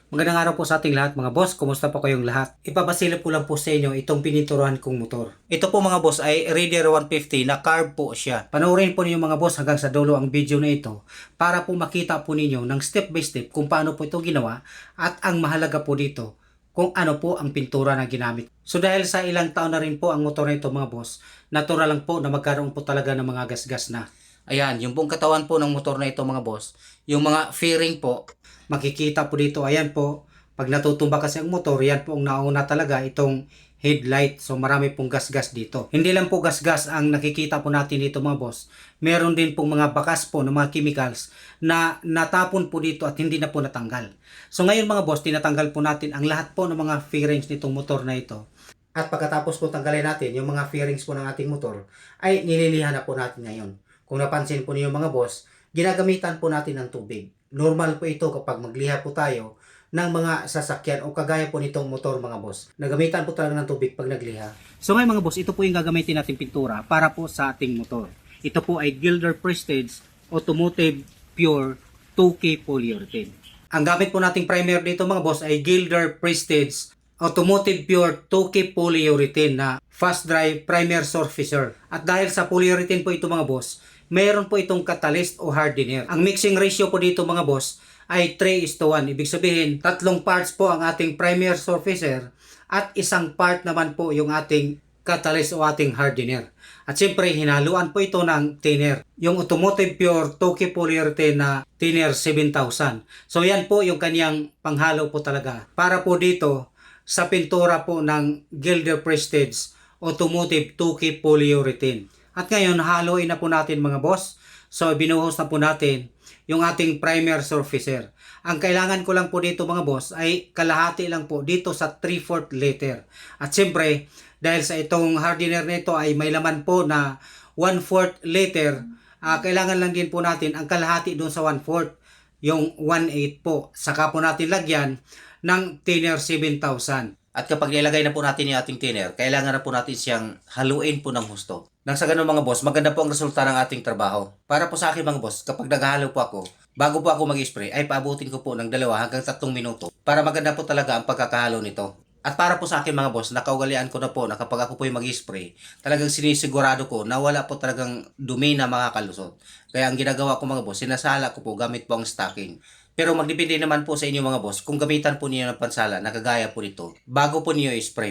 Magandang araw po sa ating lahat mga boss. Kumusta po kayong lahat? Ipapasilip ko lang po sa inyo itong pininturahan kong motor. Ito po mga boss ay Raider 150 na carb po siya. Panoorin po ninyo mga boss hanggang sa dulo ang video na ito para po makita po ninyo ng step by step kung paano po ito ginawa at ang mahalaga po dito kung ano po ang pintura na ginamit. So dahil sa ilang taon na rin po ang motor na ito mga boss, natural lang po na magkaroon po talaga ng mga gasgas na. Ayan, yung buong katawan po ng motor na ito mga boss, yung mga fairing po, makikita po dito, ayan po, pag natutumba kasi ang motor, yan po ang nauna talaga itong headlight. So marami pong gasgas dito. Hindi lang po gasgas ang nakikita po natin dito mga boss. Meron din pong mga bakas po ng mga chemicals na natapon po dito at hindi na po natanggal. So ngayon mga boss, tinatanggal po natin ang lahat po ng mga fairings nitong motor na ito. At pagkatapos po tanggalin natin yung mga fairings po ng ating motor, ay nililihan na po natin ngayon. Kung napansin po niyo mga boss, ginagamitan po natin ng tubig. Normal po ito kapag magliha po tayo ng mga sasakyan o kagaya po nitong motor mga boss. Nagamitan po talaga ng tubig pag nagliha. So ngayon mga boss, ito po yung gagamitin natin pintura para po sa ating motor. Ito po ay Gilder Prestige Automotive Pure 2K Polyurethane. Ang gamit po nating primer dito mga boss ay Gilder Prestige Automotive Pure 2K Polyurethane na Fast Dry Primer Surfacer. At dahil sa polyurethane po ito mga boss, mayroon po itong catalyst o hardener. Ang mixing ratio po dito mga boss ay 3:1. Ibig sabihin, 3 parts po ang ating primer surfacer at 1 part naman po yung ating catalyst o ating hardener. At siyempre, hinaluan po ito ng thinner. Yung Automotive Pure 2K Polyurethane na thinner 7,000. So yan po yung kanyang panghalo po talaga. Para po dito sa pintura po ng Gilder Prestige Automotive 2K Polyurethane. At ngayon, haluin na po natin mga boss. So, binuhos na po natin yung ating primer surfacer. Ang kailangan ko lang po dito mga boss ay kalahati lang po dito sa 3/4 liter. At siyempre, dahil sa itong hardener nito ay may laman po na 1/4 liter, kailangan lang din po natin ang kalahati doon sa 1/4, yung 1/8 po. Saka po natin lagyan ng thinner 7,000. At kapag nilagay na po natin yung ating thinner, kailangan na po natin siyang haluin po ng husto. Nang sa ganun mga boss, maganda po ang resulta ng ating trabaho. Para po sa akin mga boss, kapag naghahalo po ako, bago po ako mag-spray, ay paabutin ko po ng 2 hanggang 3 minuto para maganda po talaga ang pagkakahalo nito. At para po sa akin mga boss, nakaugalian ko na po na kapag ako po yung mag-spray, talagang sinisigurado ko na wala po talagang dumi na makakalusot. Kaya ang ginagawa ko mga boss, sinasala ko po gamit po ang stocking. Pero magdepende naman po sa inyo mga boss kung gamitan po niyo ng pansala na kagaya po nito bago po niyo i-spray.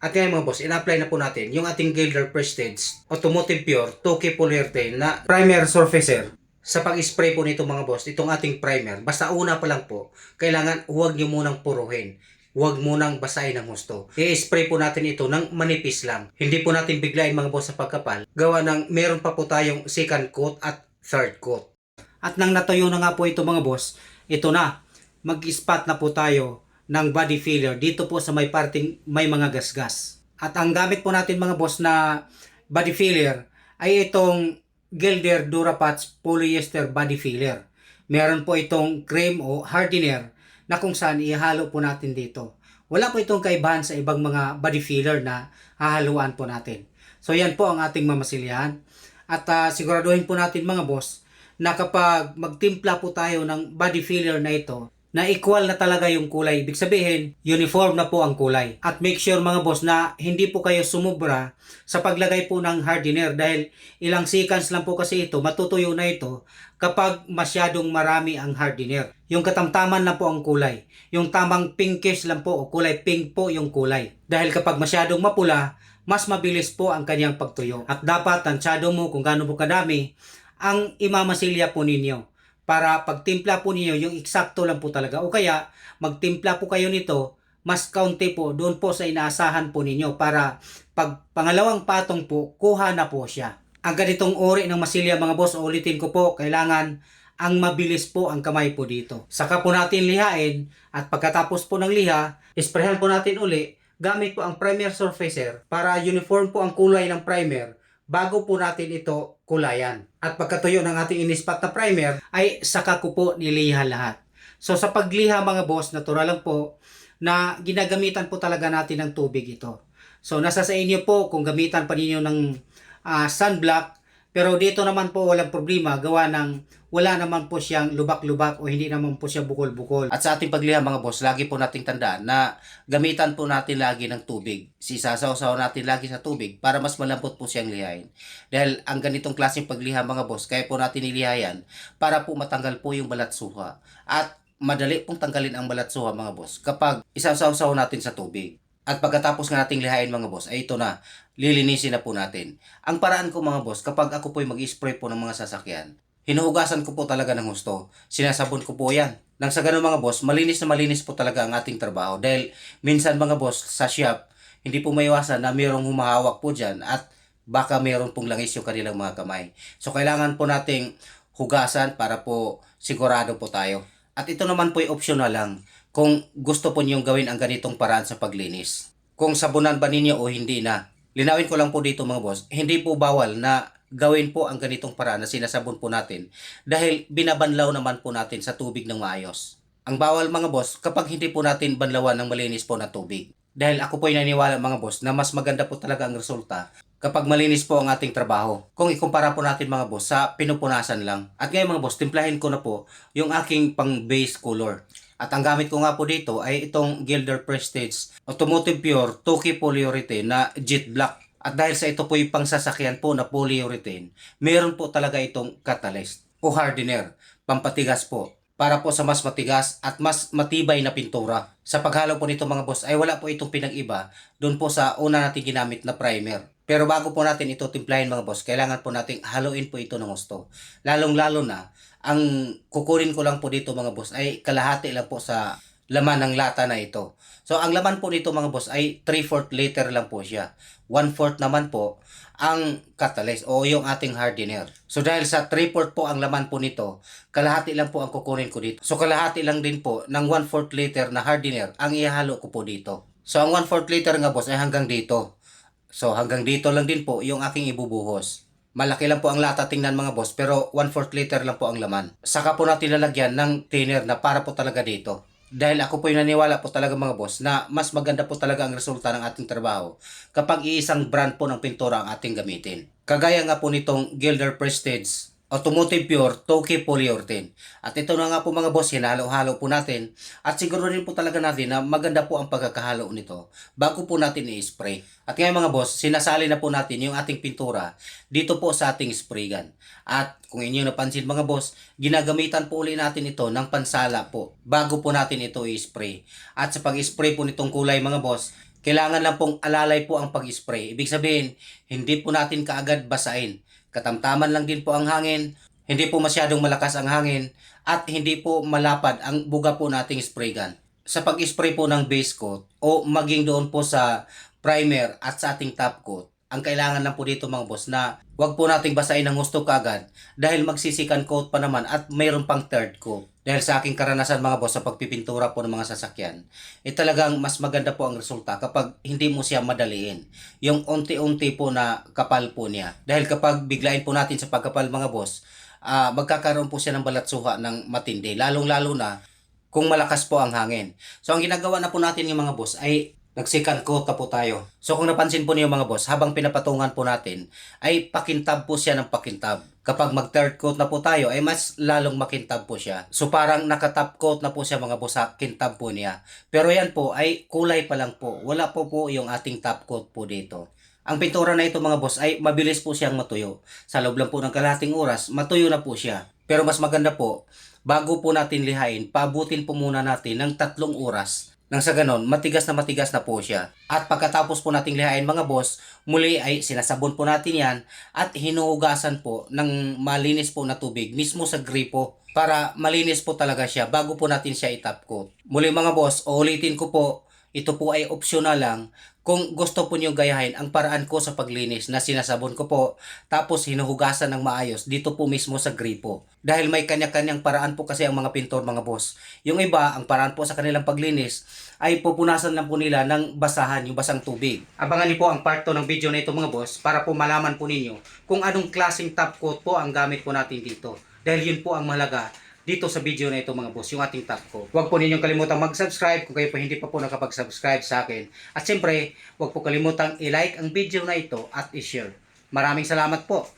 At ngayon mga boss, ina-apply na po natin yung ating Gilder Prestige Automotive Pure 2K Polyurethane na primer surfacer. Sa pag-spray po nito mga boss, itong ating primer, basta una pa lang po, kailangan huwag niyo munang puruhin. Huwag munang basahin ng husto. I-spray po natin ito ng manipis lang. Hindi po natin biglayin mga boss sa pagkapal. Gawa ng meron pa po tayong second coat at third coat. At nang natuyo na nga po ito mga boss, ito na, mag-spot na po tayo ng body filler dito po sa may parting may mga gasgas. At ang gamit po natin mga boss na body filler ay itong Gilder Durapatch Polyester Body Filler. Meron po itong cream o hardener na kung saan ihalo po natin dito. Wala po itong kaibahan sa ibang mga body filler na hahaluan po natin. So yan po ang ating mamasilyahan. At siguraduhin po natin mga boss na kapag magtimpla po tayo ng body filler na ito, na equal na talaga yung kulay. Ibig sabihin, uniform na po ang kulay. At make sure mga boss na hindi po kayo sumubra sa paglagay po ng hardener dahil ilang seconds lang po kasi ito, matutuyo na ito kapag masyadong marami ang hardener. Yung katamtaman na po ang kulay. Yung tamang pinkish lang po o kulay pink po yung kulay. Dahil kapag masyadong mapula, mas mabilis po ang kanyang pagtuyo. At dapat tansyado mo kung gaano po kadami ang imamasilya po ninyo para pagtimpla po ninyo yung eksakto lang po talaga o kaya magtimpla po kayo nito mas kaunti po doon po sa inaasahan po ninyo para pag pangalawang patong po kuha na po siya. Ang ganitong uri ng masilya mga boss, ulitin ko po, kailangan ang mabilis po ang kamay po dito. Saka po natin lihain at pagkatapos po ng liha, isprehan po natin uli gamit po ang primer surfacer para uniform po ang kulay ng primer bago po natin ito kulayan. At pagkatuyo ng ating inispat na primer, ay saka ko po niliha lahat. So sa pagliha mga boss, natural lang po na ginagamitan po talaga natin ng tubig ito. So nasa sa inyo po kung gamitan pa ninyo ng sunblock, pero dito naman po walang problema, gawa ng wala naman po siyang lubak-lubak o hindi naman po siya bukol-bukol. At sa ating pagliha mga boss, lagi po nating tandaan na gamitan po natin lagi ng tubig. Sisasaw-saw natin lagi sa tubig para mas malambot po siyang lihain. Dahil ang ganitong klaseng pagliha mga boss, kaya po natin ilihayan para po matanggal po yung balatsuha. At madali pong tanggalin ang balatsuha mga boss kapag isasaw-saw natin sa tubig. At pagkatapos nga nating lihain mga boss, ay ito na, lilinisin na po natin. Ang paraan ko mga boss, kapag ako po'y mag-spray po ng mga sasakyan, hinuhugasan ko po talaga ng husto. Sinasabon ko po yan. Nang sa ganun mga boss, malinis na malinis po talaga ang ating trabaho. Dahil minsan mga boss, sa shop, hindi po maiwasan na mayroong humahawak po dyan at baka mayroon pong langis yung kanilang mga kamay. So kailangan po nating hugasan para po sigurado po tayo. At ito naman po ay optional lang kung gusto po niyong gawin ang ganitong paraan sa paglinis. Kung sabunan ba ninyo o hindi na. Linawin ko lang po dito mga boss, hindi po bawal na gawin po ang ganitong paraan na sinasabon po natin dahil binabanlaw naman po natin sa tubig ng maayos. Ang bawal mga boss kapag hindi po natin banlawan ng malinis po na tubig. Dahil ako po ay naniniwala mga boss na mas maganda po talaga ang resulta kapag malinis po ang ating trabaho. Kung ikumpara po natin mga boss sa pinupunasan lang. At ngayon mga boss, timplahin ko na po yung aking pang base color. At ang gamit ko nga po dito ay itong Gilder Prestige Automotive Pure 2K Polyurethane na Jet Black. At dahil sa ito po yung pangsasakyan po na polyurethane, meron po talaga itong catalyst o hardener, pampatigas po. Para po sa mas matigas at mas matibay na pintura. Sa paghalo po nito mga boss ay wala po itong pinag-iba doon po sa una natin ginamit na primer. Pero bago po natin ito timplahin mga boss, kailangan po nating haluin po ito ng gusto. Lalong-lalo na, ang kukunin ko lang po dito mga boss ay kalahati lang po sa laman ng lata na ito. So ang laman po nito mga boss ay 3/4 liter lang po siya. 1/4 naman po ang catalyst o yung ating hardener. So dahil sa 3/4 po ang laman po nito, kalahati lang po ang kukunin ko dito. So kalahati lang din po ng 1/4 liter na hardener ang ihalo ko po dito. So ang 1/4 liter nga boss ay hanggang dito. So hanggang dito lang din po yung aking ibubuhos. Malaki lang po ang lata tingnan mga boss pero 1/4 liter lang po ang laman. Saka po natin lalagyan ng thinner na para po talaga dito. Dahil ako po yung naniwala po talaga mga boss na mas maganda po talaga ang resulta ng ating trabaho kapag iisang brand po ng pintura ang ating gamitin. Kagaya nga po nitong Gilder Prestige Automotive Pure 2K Polyurethane. At ito na nga po mga boss, hinalo-halo po natin. At siguro rin po talaga natin na maganda po ang pagkakahalo nito bago po natin i-spray. At ngayon mga boss, sinasali na po natin yung ating pintura dito po sa ating spray gun. At kung inyo napansin mga boss, ginagamitan po uli natin ito ng pansala po bago po natin ito i-spray. At sa pag-spray po nitong kulay mga boss, kailangan lang pong alalay po ang pag-spray. Ibig sabihin, hindi po natin kaagad basain. Katamtaman lang din po ang hangin, hindi po masyadong malakas ang hangin, at hindi po malapad ang buga po nating spray gun. Sa pag-spray po ng base coat o maging doon po sa primer at sa ating top coat, ang kailangan lang po dito mga boss na wag po nating basahin ng gusto kaagad dahil magsisikan coat pa naman at mayroon pang third coat. Dahil sa aking karanasan mga boss sa pagpipintura po ng mga sasakyan, talagang mas maganda po ang resulta kapag hindi mo siya madaliin. Yung unti-unti po na kapal po niya. Dahil kapag biglain po natin sa pagkapal mga boss, magkakaroon po siya ng balatsuha ng matindi. Lalong-lalo na kung malakas po ang hangin. So ang ginagawa na po natin yung mga boss ay nag-second coat na po tayo. So kung napansin po niyo mga boss, habang pinapatungan po natin, ay pakintab po siya ng pakintab. Kapag mag-third coat na po tayo, ay mas lalong makintab po siya. So parang naka-top coat na po siya mga boss, sa kintab po niya. Pero yan po ay kulay pa lang po. Wala po yung ating top coat po dito. Ang pintura na ito mga boss ay mabilis po siyang matuyo. Sa loob lang po ng kalahating oras, matuyo na po siya. Pero mas maganda po, bago po natin lihain, paabutin po muna natin ng 3 oras. Nang sa ganon, matigas na po siya. At pagkatapos po nating lihain mga boss, muli ay sinasabon po natin yan at hinuhugasan po ng malinis po na tubig mismo sa gripo para malinis po talaga siya bago po natin siya i-top coat. Muli mga boss, uulitin ko po, ito po ay optional lang. Kung gusto po nyo gayahin ang paraan ko sa paglinis na sinasabon ko po, tapos hinuhugasan ng maayos dito po mismo sa gripo. Dahil may kanya-kanyang paraan po kasi ang mga pintor mga boss. Yung iba, ang paraan po sa kanilang paglinis ay pupunasan lang po nila ng basahan, yung basang tubig. Abangan niyo po ang part 2 ng video na ito mga boss para po malaman po ninyo kung anong klaseng top coat po ang gamit po natin dito. Dahil yun po ang mahalaga dito sa video na ito mga boss, yung ating top coat. Huwag po ninyong kalimutang mag-subscribe kung kayo po hindi pa po nakapag-subscribe sa akin. At siyempre, huwag po kalimutang i-like ang video na ito at i-share. Maraming salamat po.